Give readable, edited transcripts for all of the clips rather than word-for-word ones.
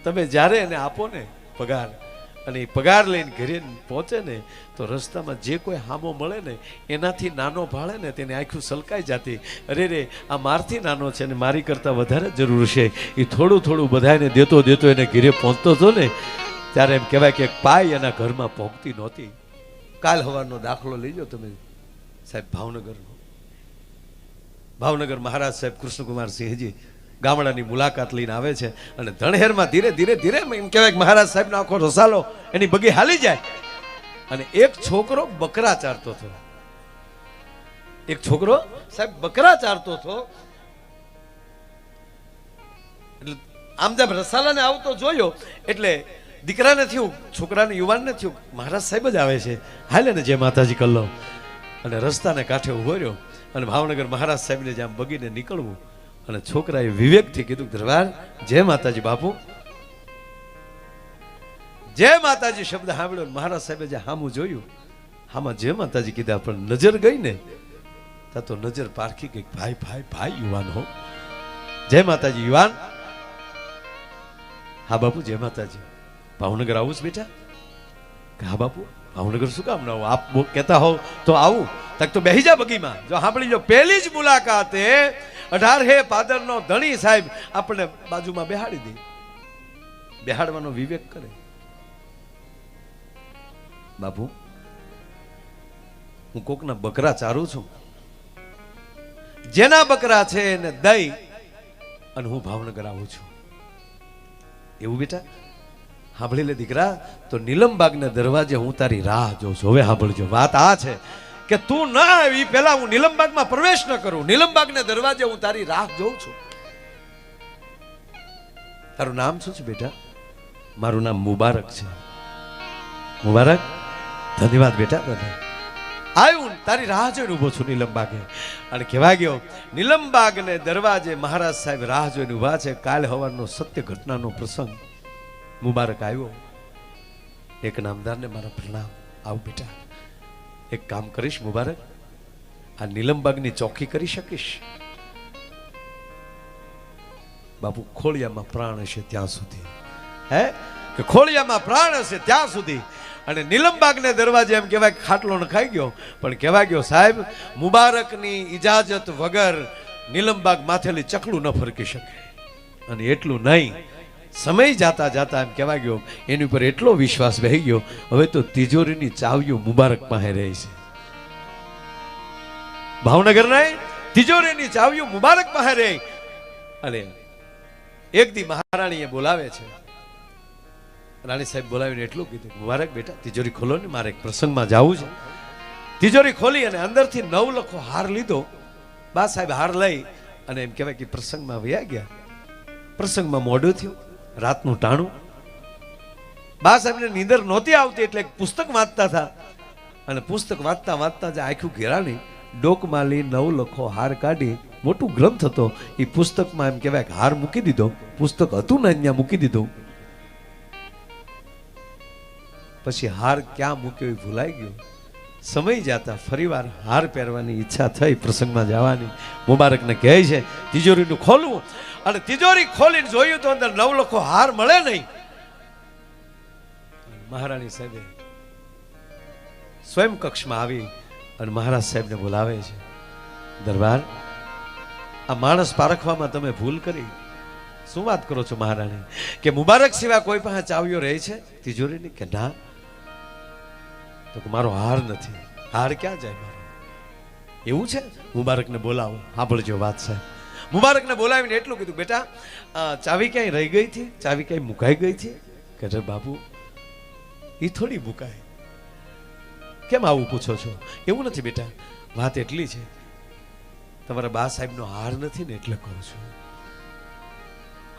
તમે જ્યારે એને આપો ને પગાર, અને એ પગાર લઈને ઘરે પહોંચે ને તો રસ્તામાં જે કોઈ હામો મળે ને એનાથી નાનો ભાળે ને તેને આખું સલકાઈ જતી, અરે રે આ મારથી નાનો છે ને મારી કરતાં વધારે જરૂર છે, એ થોડું થોડું બધાને દેતો દેતો એને ઘરે પહોંચતો હતો ને ત્યારે એમ કહેવાય કે પાય એના ઘરમાં પહોંચતી નહોતી. કાલ સવારનો દાખલો લઈજો તમે સાહેબ, ભાવનગર મહારાજ સાહેબ કૃષ્ણકુમાર સિંહજી ગામડાની મુલાકાત લઈને આવે છે અને ધણહેરમાં ધીરે ધીરે ધીરે એમ કહેવાય કે મહારાજ સાહેબનો આખો રસાલો એની બગી હાલી જાય અને એક છોકરો બકરા ચારતો હતો. એક છોકરો સાહેબ બકરા ચારતો હતો. એટલે આમ જેમ રસાલાને આવતો જોયો એટલે દીકરાને થયું, છોકરાને યુવાનને થયું મહારાજ સાહેબ જ આવે છે, હાલે ને જય માતાજી કલ્લો. અને રસ્તાને કાંઠે ઉભો રહ્યો અને ભાવનગર મહારાજ સાહેબને જેમ બગીને નીકળવું અને છોકરાએ વિવેકથી કીધું દરબાર જય માતાજી બાપુ, જય માતાજી શબ્દ સાંભળ્યો. મહારાજ સાહેબે જે હામું જોયું, હામાં જય માતાજી કીધા પણ નજર ગઈ ને તા તો નજર પારખી ગઈ, ભાઈ ભાઈ ભાઈ યુવાન હો, જય માતાજી યુવાન. હા બાપુ જય માતાજી, ભાવનગર આવું જ બેટા? હા બાપુ ભાવનગર શું કામ ના આવું, આપ કહેતા હોવ તો આવું. તક તો બેહી જા બગીમાં. જો સાંભળી જો, પહેલી જ મુલાકાતે 18 પાદરનો ધણી સાહેબ આપણે બાજુમાં બેહાડી દે, બેહાડવાનો વિવેક કરે. બાપુ હું કોકના બકરા ચારું છું, જેના બકરા છે એને દઈ અને હું ભાવનગર આવું છું. એવું બેટા? સાંભળી લે દીકરા, તો નીલમબાગના દરવાજે હું તારી રાહ જોઉં છું. હવે સાંભળજો, વાત આ છે કે તું ના આવી પહેલા હું નીલમબાગમાં પ્રવેશ ન કરું, નીલમબાગના દરવાજે હું તારી રાહ જોઉં છું. તારું નામ શું છે બેટા? મારું નામ મુબારક છે. મુબારક, ધન્યવાદ બેટા. બધા આવ્યું, તારી રાહ જોઈને ઉભો છું નીલમબાગે. અને કહેવા ગયો નીલમબાગને દરવાજે મહારાજ સાહેબ રાહ જોઈને ઉભા છે. કાલ સવારનો સત્ય ઘટનાનો પ્રસંગ. મુબારક આવ્યો. એક નામદારને મારા પ્રણામ. આવ બેટા, એક કામ કરીશ મુબારક, આ નીલમબાગની ચોકી કરી શકીશ? બાપુ ખોળિયામાં પ્રાણ હશે ત્યાં સુધી, હે કે ખોળિયામાં પ્રાણ હશે ત્યાં સુધી. અને નીલમબાગને દરવાજે એમ કહેવાય ખાટલો નખાઈ ગયો, પણ કહેવા ગયો સાહેબ મુબારકની ઇજાજત વગર નીલમબાગ માથેલી ચકલું ન ફરકી શકે. અને એટલું નહીં, સમય જાતા જાતા એમ કહેવા ગયો એની ઉપર એટલો વિશ્વાસ બેહી ગયો, હવે તો તિજોરીની ચાવીઓ મુબારક પાસે રહી છે. ભાવનગર નહીં, તિજોરીની ચાવીઓ મુબારક પાસે રહી. અને એક દી મહારાણીએ બોલાવે છે, રાણી સાહેબ બોલાવીને એટલું કીધું મુબારક બેટા તિજોરી ખોલો ને, મારે એક પ્રસંગમાં જવું છે. તિજોરી ખોલી અને અંદરથી 9 લખો હાર લીધો. બા સાહેબ હાર લઈ અને એમ કહેવાય કે પ્રસંગમાં વયા ગયા. પ્રસંગમાં મોડું થયું, રાતનું ટાણું. બા સાહેબને નીંદર નહોતી આવતી એટલે પુસ્તક વાંચતા હતા. અને પુસ્તક વાંચતા વાંચતા જે આખું ઘેરાણી ડોકમાં લઈ 9 લખો હાર કાઢી, મોટું ગ્રંથ હતો એ પુસ્તકમાં એમ કહેવાય કે હાર મૂકી દીધો. પુસ્તક હતું ને અહીંયા મૂકી દીધું. પછી હાર ક્યાં મૂક્યો એ ભૂલાઈ ગયો. સમય જતા ફરીવાર હાર પહેરવાની ઈચ્છા થઈ, પ્રસંગમાં જવાની. મુબારકને કહે છે તિજોરીનું ખોલવું. અને તિજોરી ખોલીને જોયું તો અંદર 9 લખો હાર મળે નહીં. મહારાણી સાહેબે સ્વયં કક્ષમાં આવી અને મહારાજ સાહેબને બોલાવે છે. દરબાર, આ માણસ પારખવામાં તમે ભૂલ કરી. શું વાત કરો છો મહારાણી? કે મુબારક સિવાય કોઈ પાસે ચાવીઓ રહે છે તિજોરીની? કે ના. તો મારો હાર નથી. હાર ક્યાં જાય મારો? એવું છે? મુબારકને બોલાવો. સાંભળજો વાત સાહેબ. મુબારકને બોલાવીને એટલું કીધું બેટા ચાવી ક્યાંય રહી ગઈ હતી? ચાવી ક્યાંય મુકાઈ ગઈ હતી? કે બાપુ એ થોડી મુકાય. કેમ આવું પૂછો છો? એવું નથી બેટા, વાત એટલી છે તમારા બા સાહેબનો હાર નથી ને એટલે કહું છું.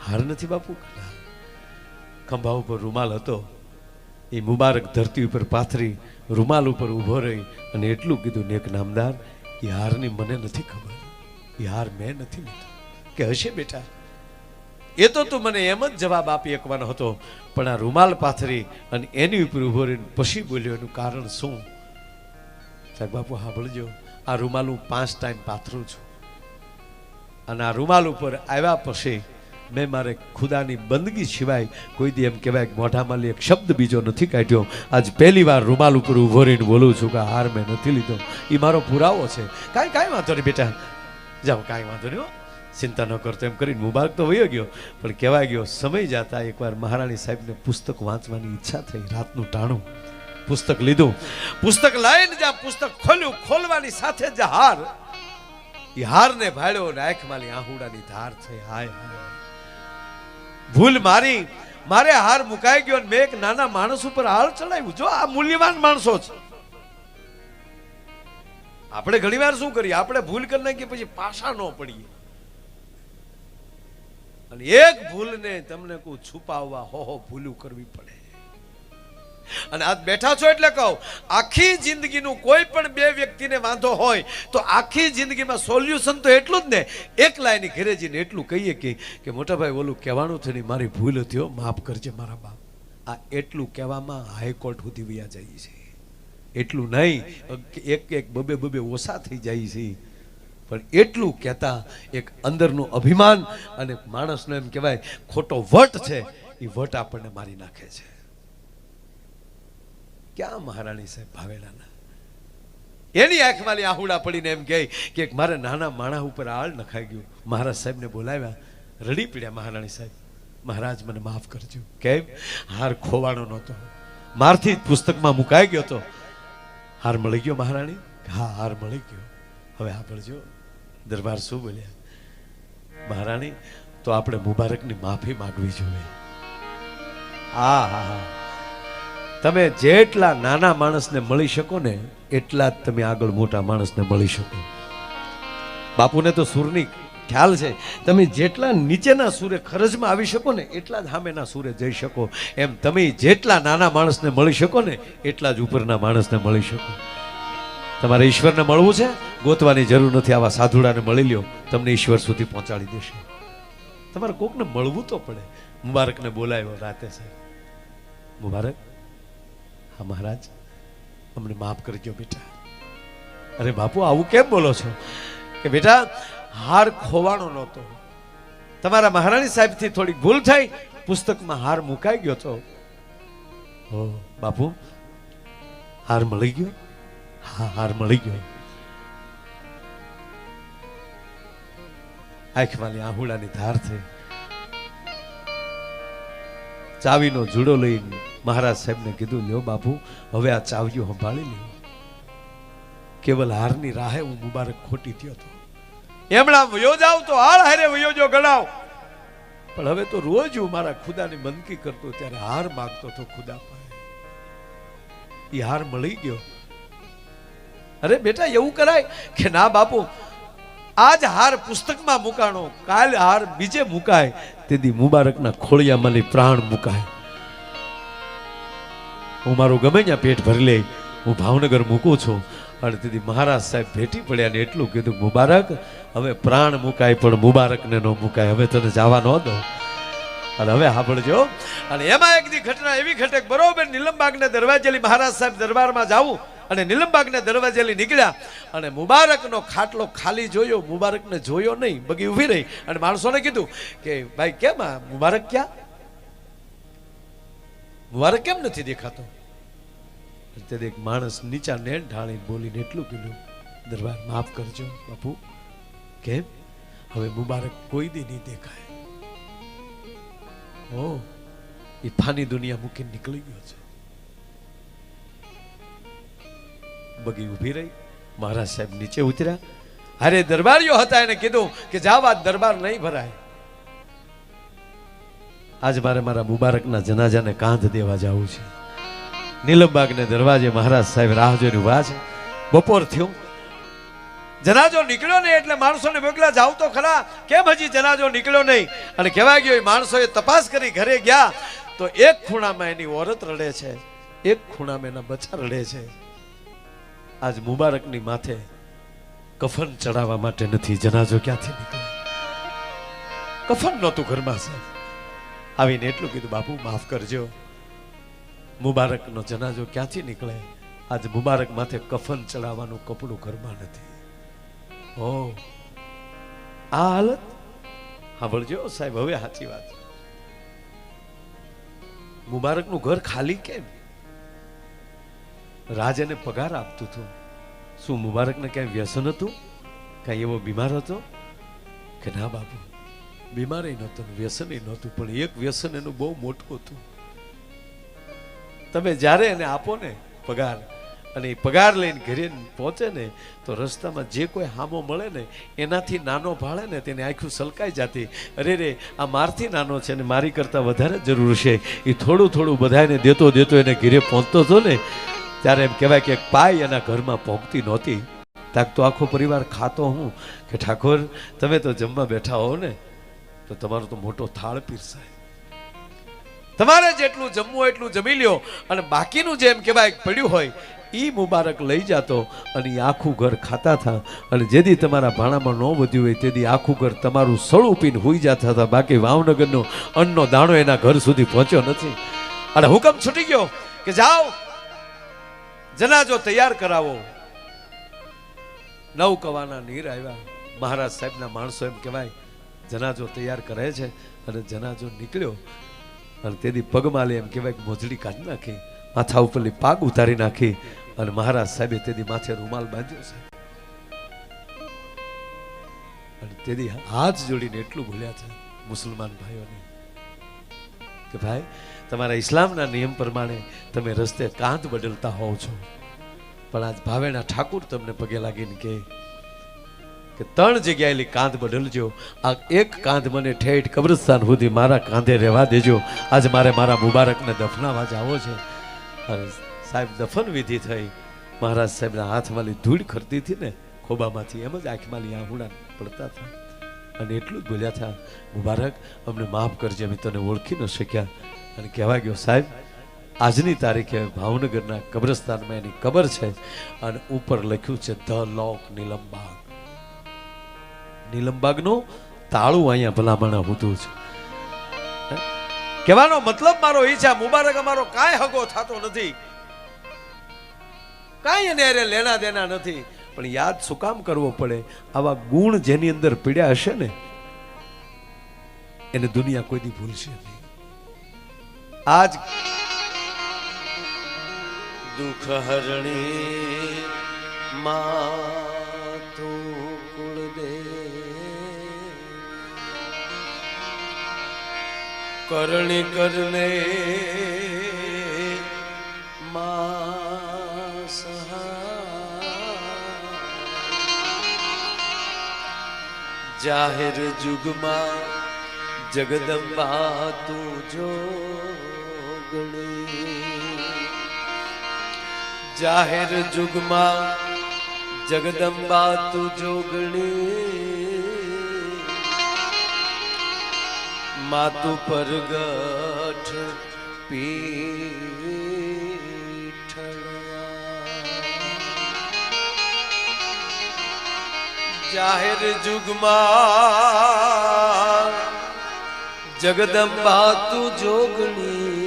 હાર નથી બાપુ? ખંભા ઉપર રૂમાલ હતો, એ મુબારક ધરતી ઉપર પાથરી રૂમાલ ઉપર ઊભો રહી અને એટલું કીધું ને એક નામદાર, એ હારની મને નથી ખબર, એ હાર મેં નથી લીધો. કે હશે બેટા? એ તો તું મને એમ જ જવાબ આપી શકવાનો હતો, પણ આ રૂમાલ પાથરી અને એની ઉપર ઊભો રહીને પછી બોલ્યો, એનું કારણ શું? સાહેબ બાપુ સાંભળજો, આ રૂમાલ હું 5 ટાઈમ પાથરું છું અને આ રૂમાલ ઉપર આવ્યા પછી મેં મારે ખુદાની બંદગી સિવાય કોઈ દી એમ કહેવાય કે મોઢામાં એક શબ્દ બીજો નથી કાઢ્યો. આજ પહેલી વાર રૂમાલ ઉપર ઊભો રહીને બોલું છું કે હાર મેં નથી લીધો. એ મારો પુરાવો છે. કાંઈ વાંધો નહીં બેટા, જાઓ, કાંઈ વાંધો નહીં, ચિંતા ન કરતો એમ કરીને મુબારક તો વયો ગયો. પણ કહેવાય ગયો સમય જતા એકવાર મહારાણી સાહેબને પુસ્તક વાંચવાની ઈચ્છા થઈ. રાતનું ટાણું પુસ્તક લીધું, પુસ્તક લાવીને જ્યાં પુસ્તક ખોલ્યું, ખોલવાની સાથે જ હાર, એ હારને ભાળ્યો ને આંખમાં આહુડાની ધાર થઈ. હાય હાય, ભૂલ મારી, મારે હાર મુકાઈ ગયો. મેં એક નાના માણસ ઉપર હાર ચડાવ્યું. જો આ મૂલ્યવાન માણસો છે. આપણે ઘણીવાર શું કરીએ, આપણે ભૂલ કરી નાખીએ પછી પાછા ન પડીએ. અને એક ભૂલને તમને કોઈ છુપાવવા હો ભૂલું કરવી પડે. અને આજ બેઠા છો એટલે કહું, આખી જિંદગીનું કોઈ પણ બે વ્યક્તિને વાંધો હોય તો આખી જિંદગીમાં સોલ્યુશન તો એટલું જ ને, એક લાઈન ઘરે જઈને એટલું કહીએ કે મોટા ભાઈ ઓલું કહેવાનું છે ને, મારી ભૂલ હતી, માફ કરજે મારા બાપ. આ એટલું કહેવામાં હાઈકોર્ટ સુધી વયા જાય છે. એટલું નહીં એક બબે ઓછા થઈ જાય છે, પણ એટલું કહેતા એક અંદરનું અભિમાન અને માણસનો એમ કહેવાય ખોટો વટ છે, એ વટ આપણને મારી નાખે છે. ક્યાં મહારાણી સાહેબ ભાવેલાના, એની આંખમાં આહુડા પડીને એમ કહે કે મારે નાના માણસ ઉપર આળ નખાઈ ગયું. મહારાજ સાહેબને બોલાવ્યા, રડી પીડ્યા. મહારાણી સાહેબ, મહારાજ મને માફ કરજો. કેમ? હાર ખોવાનો નહોતો, મારથી જ પુસ્તકમાં મુકાઈ ગયો તો. હાર મળી ગયો મહારાણી? હા, હાર મળી ગયો. હવે સાંભળજો દરબાર શું બોલ્યા. મહારાણી, તો આપણે મુબારકની માફી માંગવી જોઈએ. હા હા હા, તમે જેટલા નાના માણસને મળી શકો ને એટલા જ તમે આગળ મોટા માણસને મળી શકો. બાપુને તો સૂરની ખ્યાલ છે. તમે જેટલા નીચેના સૂરે ખરજમાં આવી શકો ને એટલા જ સામેના સૂરે જઈ શકો. એમ તમે જેટલા નાના માણસને મળી શકો ને એટલા જ ઉપરના માણસને મળી શકો. તમારે ઈશ્વરને મળવું છે, ગોતવાની જરૂર નથી. આવા સાધુડાને મળી લ્યો, તમને ઈશ્વર સુધી પહોંચાડી દેશે. તમારે કોકને મળવું તો પડે. મુબારકને બોલાવ્યો રાતે. સાહેબ, મુબારક, હા મહારાજ, અમને માફ કરજો બેટા. અરે બાપુ, આવું કેમ બોલો છો? કે બેટા, હાર ખોવાનો નહોતો. તમારા મહારાણી સાહેબથી થોડીક ભૂલ થઈ, પુસ્તકમાં હાર મુકાઈ ગયો તો. ઓ બાપુ, હાર મળી ગયો? હા, હાર મળી ગયો. આંખમાં આહુડાની ધાર થઈ. ચાવીનો જુડો લઈને મહારાજ સાહેબને કીધું, લ્યો બાપુ, હવે આ ચાવીઓ સંભાળી લ્યો. કેવલ હારની રાહે હું મુબારક ખોટી થયો હતો. એમણા વયો જાવ તો હાર હારે વયો જો ગણાવ, પણ હવે તો રોજ હું મારા ખુદાની બંદગી કરતો ત્યારે હાર માંગતો હતો ખુદા પાસે. એ હાર મળી ગયો. અરે બેટા, એવું કરાય કે ના બાપુ, આજ હાર પુસ્તકમાં મુકાણો, કાલ હાર બીજે મુકાય, તેથી મુબારકના ખોળિયામાં પ્રાણ મુકાય. હું મારું ગમે ત્યાં પેટ ભરી લઈ, હું ભાવનગર મૂકું છું. અને તેથી મહારાજ સાહેબ ભેટી પડ્યા ને એટલું કીધું, મુબારક, હવે પ્રાણ મુકાય પણ મુબારકને ન મુકાય, હવે તને જવા ન દો. અને હવે સાંભળજો. અને એમાં એક દી ઘટના એવી ઘટે, બરોબર નીલમબાગને દરવાજેલી મહારાજ સાહેબ દરબારમાં જાવું અને નીલમબાગને દરવાજેલી નીકળ્યા અને મુબારકનો ખાટલો ખાલી જોયો. મુબારકને જોયો નહીં, બગી ઊભી રહી અને માણસોને કીધું કે ભાઈ કેમ આ મુબારક ક્યાં? મુબારક કેમ નથી દેખાતો? ત્યારે એક માણસ નીચા નેણ ઢાળીને બોલીને એટલું કીધું, દરબાર માફ કરજો બાપુ. કેમ? હવે મુબારક કોઈ દી નહીં દેખાય. ઓ, એ ફાની દુનિયા મૂકીને નીકળી ગયો છે. બગી ઊભી રહી. મહારાજ સાહેબ નીચે ઉતર્યા. અરે દરબારીઓ હતા, એને કીધું કે જાવ, આ દરબાર નહીં ભરાય. આજ મારે મારા મુબારકના જનાજાને કાંધ દેવા જવું છે. નીલમબાગને દરવાજે મહારાજ સાહેબ રાહ જોઈને ઉભા છે. બપોર થયું, જનાજો નીકળ્યો નહીં એટલે માણસોને મોકલ્યા, જાવ તો ખરા, કેમ હજી જનાજો નીકળ્યો નહીં? અને કહેવાય ગયો, માણસોએ તપાસ કરી, ઘરે ગયા તો એક ખૂણામાં એની ઓરત રડે છે, એક ખૂણામાં એના બચ્ચા રડે છે. આજ મુબારકની માથે કફન ચડાવવા માટે નથી. જનાજો ક્યાંથી નીકળે? કફન નહોતું ઘરમાં. સાહેબ આવીને એટલું કીધું, બાપુ માફ કરજો, મુબારકનો જનાજો ક્યાંથી નીકળે? આજ મુબારક માથે કફન ચડાવવાનું કપડું ઘરમાં નથી. ઓ, આ હાલત? સાંભળજો સાહેબ, હવે સાચી વાત. મુબારકનું ઘર ખાલી કેમ? રાજ એને પગાર આપતું હતું. શું મુબારકને ક્યાંય વ્યસન હતું? કાંઈ એવો બીમાર હતો કે ના બાપુ? બીમાર નહોતો, વ્યસન નહોતું, પણ એક વ્યસન એનું બહુ મોટું હતું. તમે જ્યારે એને આપો ને પગાર, અને એ પગાર લઈને ઘરે પહોંચે ને તો રસ્તામાં જે કોઈ હામો મળે ને એનાથી નાનો ભાળે ને તેને આખું સલકાઈ જતી. અરે રે, આ મારથી નાનો છે ને મારી કરતાં વધારે જરૂર છે. એ થોડું થોડું બધાને દેતો દેતો એને ઘરે પહોંચતો હતો ને ત્યારે એમ કહેવાય કે પાય એના ઘરમાં પહોંચતી નહોતી. તાક તો આખો પરિવાર ખાતો હું કે ઠાકોર તમે તો જમવા બેઠા હો ને તો તમારો તો મોટો થાળ પીરસાય, તમારે જેટલું જમવું હોય એટલું જમી લ્યો, અને બાકીનું જે એમ કહેવાય પડ્યું હોય ઈ મુબારક લઈ જાતો અને આખું ઘર ખાતા હતા. અને જેથી તમારા ભાણામાં ન વધ્યું હોય તેથી આખું ઘર તમારું સળું પીને હુઈ જતા હતા. બાકી ભાવનગરનો અન્નનો દાણો એના ઘર સુધી પહોંચ્યો નથી. અને હુકમ છૂટી ગયો કે જાઓ જનાજો તૈયાર કરાવો. 9 કવાના નીર આવ્યા. મહારાજ સાહેબના માણસો એમ કહેવાય જનાજો તૈયાર કરે છે, અને જનાજો નીકળ્યો. અને તેથી પગમાં લે એમ કહેવાય કે મોજડી કાઢી નાખી, માથા ઉપરલી પાગ ઉતારી નાખી, અને મહારાજ સાહેબે તેથી માથે રૂમાલ બાંધ્યો છે. અને તેથી હાથ જોડીને એટલું બોલ્યા છે મુસલમાન ભાઈઓને કે ભાઈ તમારા ઇસ્લામના નિયમ પ્રમાણે તમે રસ્તે કાંધ બદલતા હોવ છો, પણ આજ ભાવેના ઠાકુર તમને પગે લાગીને કે 3 જગ્યાએ કાંધ બદલજો. આ એક કાંધ મને ઠેઠ કબ્રસ્તાન સુધી મારા કાંધે રહેવા દેજો. આજ મારે મારા મુબારકને દફનાવા જાવો છે. અને સાહેબ દફન વિધિ થઈ. મહારાજ સાહેબના હાથમાં ધૂળ ખરતી હતી ને ખોબામાંથી, એમ જ આંખમાં આહુડા પડતા હતા. અને એટલું જ બોલ્યા હતા, મુબારક અમને માફ કરજે, અમે તને ઓળખી ન શક્યા. અને કહેવા ગયો સાહેબ આજની તારીખે ભાવનગરના કબ્રસ્તાનમાં એની કબર છે, અને ઉપર લખ્યું છે ધ લોક નીલમબાગ. નીલમબાગનું તાળું અહીંયા ભલામણ હોતું છે. કહેવાનો મતલબ મારો એ છે, મુબારક અમારો કાંઈ હગો થતો નથી, કાંઈ એને અરે લેના દેના નથી, પણ યાદ શું કામ કરવો પડે? આવા ગુણ જેની અંદર પીડ્યા હશે ને એને દુનિયા કોઈ દી ભૂલશે નહીં. આજ દુઃખ હરણી માતું કુળદે કરણી કરને મા જાહેર જુગમાં જગદંબા તું જોગણી. જાહેર જુગમાં જગદંબા તું જોગણી. માતુ પરગઠ પીઠળિયા. જાહેર જુગમાં જગદંબા તું જોગણી.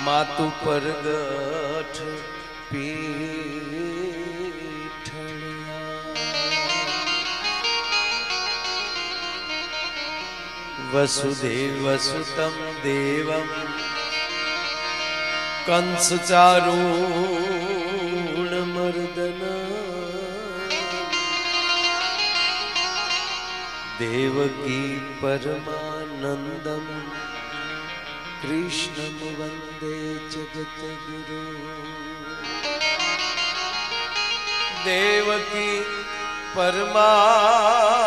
માતુ પરગઠ પીઠળિયા. વસુદેવ સુતમ દેવમ કંસ ચારૂણ મર્દન. દેવકી પરમાનંદમ કૃષ્ણમ વંદે જગતગુરુ. દેવકી પરમાનંદ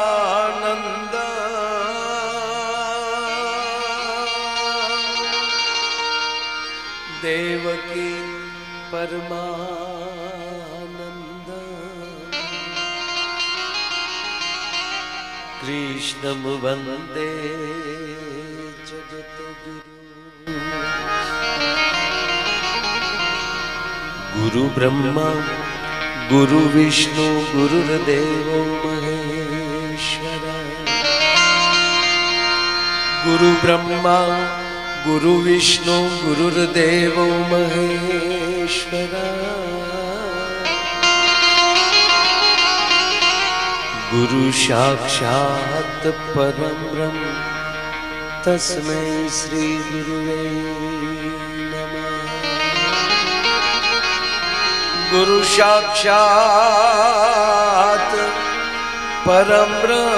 દેવકી પરમાનંદ કૃષ્ણમ વંદે જગતગુરુ. ગુરુ બ્રહ્મા ગુરુ વિષ્ણુ ગુરુર્દેવો મહેશ્વરા. ગુરુ બ્રહ્મા ગુરુ વિષ્ણુ ગુરુર્દેવો મહેશ્વરા. गुरु साक्षात् परम ब्रह्म तस्मै श्री गुरुवे नमः। गुरु साक्षात् परम ब्रह्म,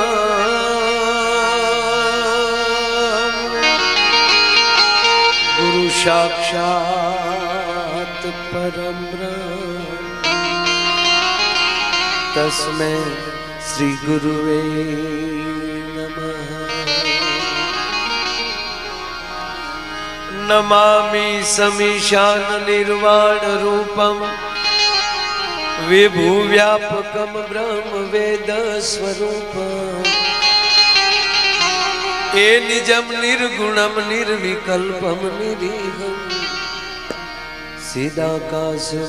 गुरु साक्षात् परम ब्रह्म तस्मै श्री गुरुवे नमः। नमामि समीशान निर्वाण रूपम विभुव्यापकम ब्रह्म वेद स्वरूपम ए निजम निर्गुणम निर्विकल्पम निरीहम सीधाकाशमाकाशवासम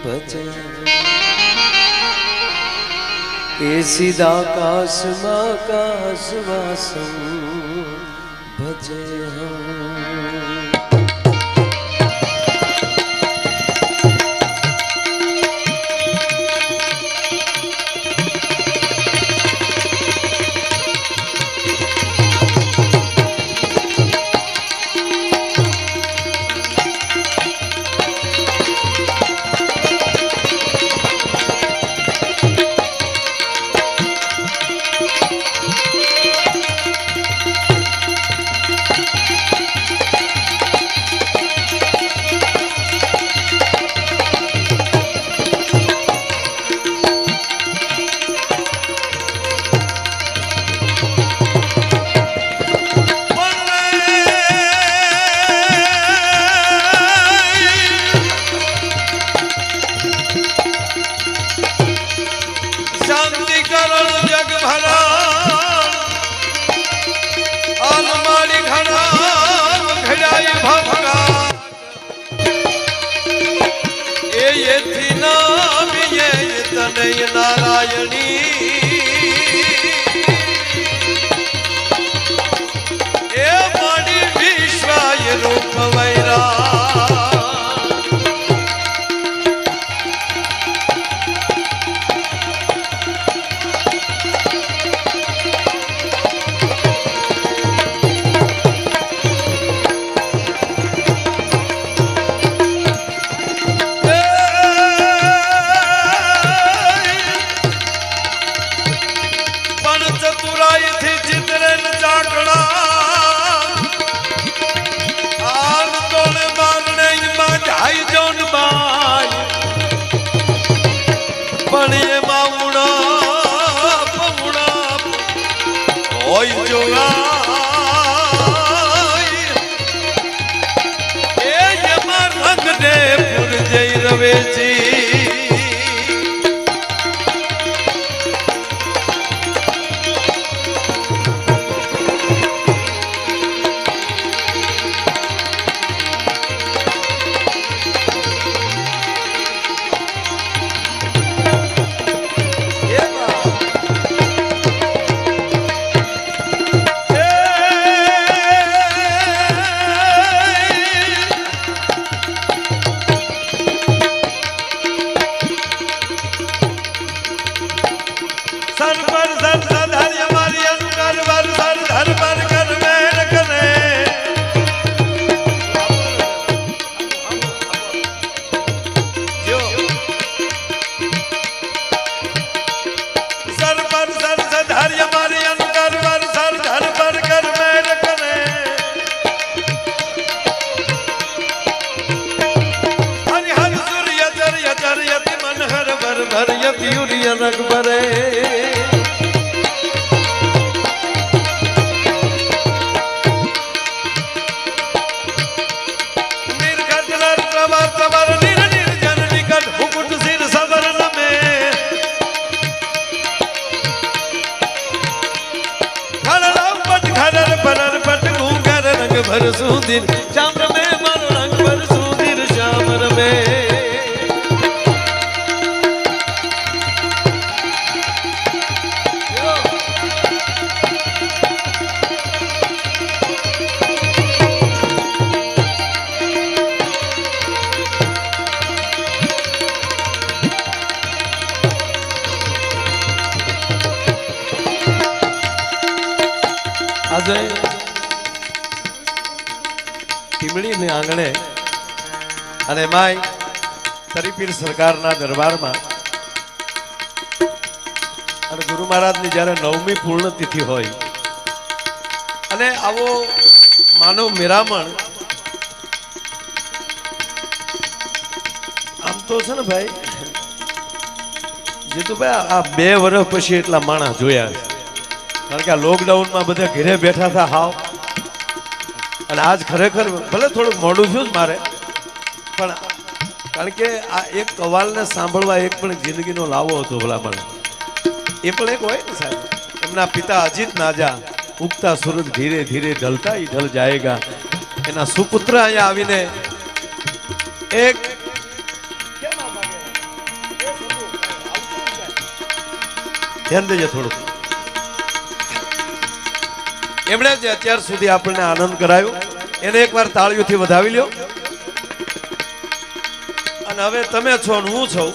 भजे। ए सीधाकाशमाकाशवासम भजे हम। नारायणी ए मणि विश्वाय रूप वैरा रवेची रघुबरे निर्घटनर प्रवर प्रवर निर निर्जन निकट मुकुट सिर सदरन में खड़राम पट खड़र परर पट घूंगर रंग भर सुधीर चाम्र में मन रंग भर सुधीर श्यामर में આજે ટીમડીને આંગણે અને એમાંય તરીપીર સરકારના દરબારમાં અને ગુરુ મહારાજની જ્યારે 9મી પૂર્ણ તિથિ હોય અને આવો માનવ મેરામણ આમ તો છે ને ભાઈ જીતુભાઈ આ 2 વર્ષ પછી એટલા માણસ જોયા છે કારણ કે આ લોકડાઉનમાં બધા ઘરે બેઠા હતા હાવ અને આજ ખરેખર ભલે થોડુંક મોડું થયું જ મારે પણ કારણ કે આ એક કવાલને સાંભળવા એક પણ જિંદગીનો લાવો હતો ભલા મને એ પણ એક હોય ને સાહેબ એમના પિતા અજીત નાજા ઉગતા સૂરજ ધીરે ધીરે ઢલતા ही ढल जाएगा એના સુપુત્ર અહીંયા આવીને એક ધ્યાન દેજો થોડું એમણે જે અત્યાર સુધી આપણને આનંદ કરાયો એને એકવાર તાળીઓથી વધાવી લ્યો અને હવે તમે છો અને હું છું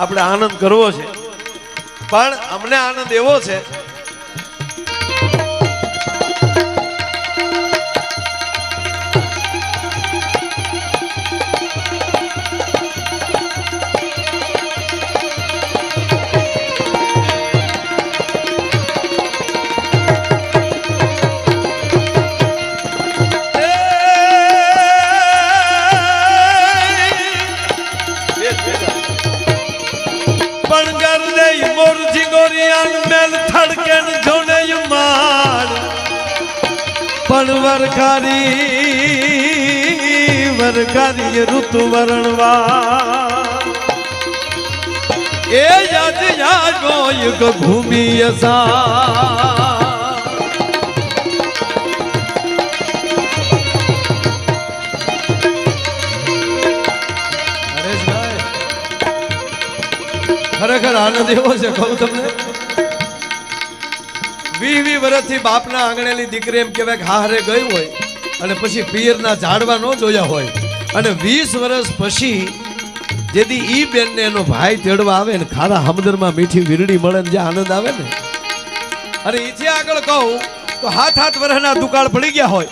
આપણે આનંદ કરવો છે પણ અમને આનંદ એવો છે વરકારી ઋતુ વર્ણવા એ યાદ જાગો યુગ ભૂમિ ખરેખર આનંદ એવો છે કહું તમને 20 વર્ષથી બાપના આંગણેલી દીકરી એમ કહેવાય કે હારે ગઈ હોય અને પછી પિયરના ઝાડવા ન જોયા હોય અને 20 વર્ષ પછી જેથી ઈ બેનને એનો ભાઈ તેડવા આવે ને ખારા હમદરમાં મીઠી વીરડી મળે ને જે આનંદ આવે ને અને ઈથી આગળ કહું તો હાથ વર્ષના દુકાળ પડી ગયા હોય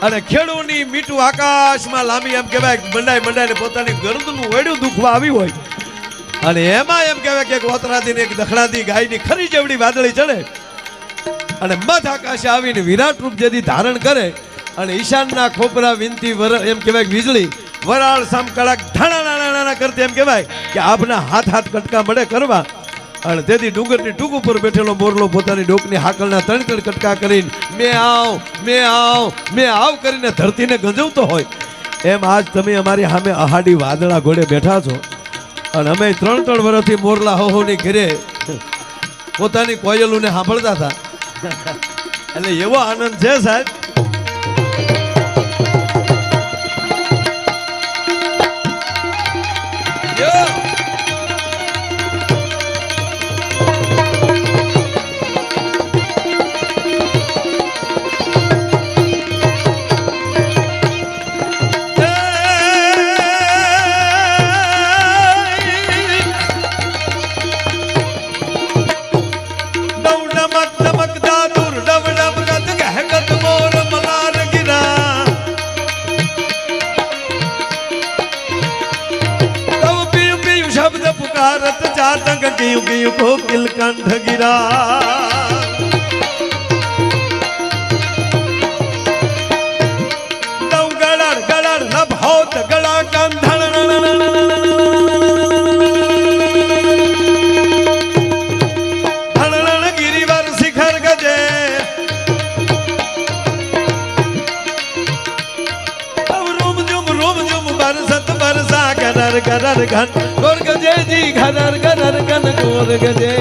અને ખેડૂની મીઠું આકાશમાં લાંબી એમ કહેવાય મંડાઈને પોતાની ગરદનું ઓયડું દુખવા આવી હોય અને એમાં એમ કહેવાય કે એક ઓતરાદી ને એક દખડાદી ગાયની ખરી જેવડી વાદળી ચડે અને મધ આકાશે આવીને વિરાટ રૂપ જેથી ધારણ કરે અને ઈશાનના ખોપરા વિનતી એમ કહેવાય વીજળી વરાળ સામ કડાક ઢાણા કરતી એમ કહેવાય કે આપના હાથ કટકા મળે કરવા અને તેથી ડુંગરની ટૂંક ઉપર બેઠેલો મોરલો પોતાની ડોકની હાકલના 3 કટકા કરીને મેં આવ કરીને ધરતીને ગંજવતો હોય એમ આજ તમે અમારી સામે અહાડી વાદળા ઘોડે બેઠા છો અને અમે 3 વર્ષથી મોરલા હોની ઘરે પોતાની કોયલુને સાંભળતા હતા એટલે એવો આનંદ છે સાહેબ ગયું કોકિલ કંઠ ગિરા ગળાડ નભોત ગળા કંધણ ધણ ગિરિવર શિખર ગજે રૂમ જુમ બરસત બરસા ગરર ઘન ગોર ગજે જી ઘર ઘન ગોર ગજે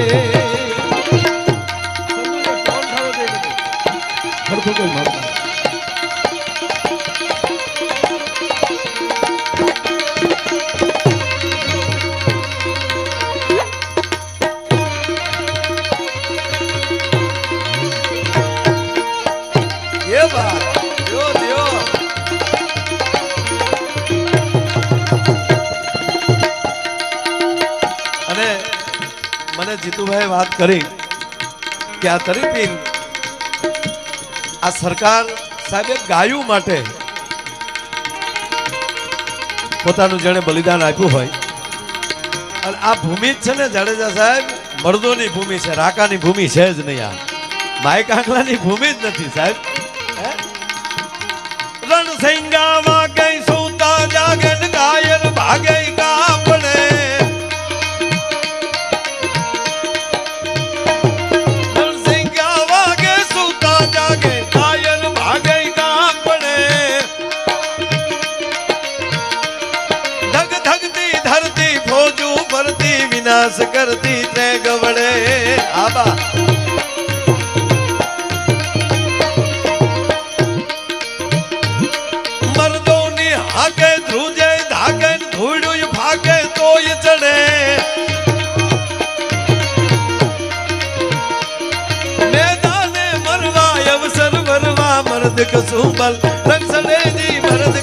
જીતુભાઈ વાત કરી કે આ તરીપીર આ સરકાર સાહેબે ગાયું માટે પોતાનું જેણે બલિદાન આપ્યું હોય, અને આ ભૂમિ જ છે ને જાડેજા સાહેબ, મર્દોની ભૂમિ છે, રાકાની ભૂમિ છે જ નહીં. આ માય કાંકલાની ભૂમિ જ નથી સાહેબ. રણસિંગામાં કઈ સૂતા જાગે ગાયર ભાગે કાપડે, રણસિંગામાં કે સૂતા જાગે ગાયર ભાગે કાપડે, ધગ ધગતી ધરતી ફોજું ભરતી વિનાશ કરતી તે ગવડે. આબા મર્દોની હાકે ધ્રુજે ધાગે ધૂળું ભાગે તોય ચડે, મેદાને મરવા અવસર વરવા મર્દ કસું બલ રક્ષડે જી મર્દ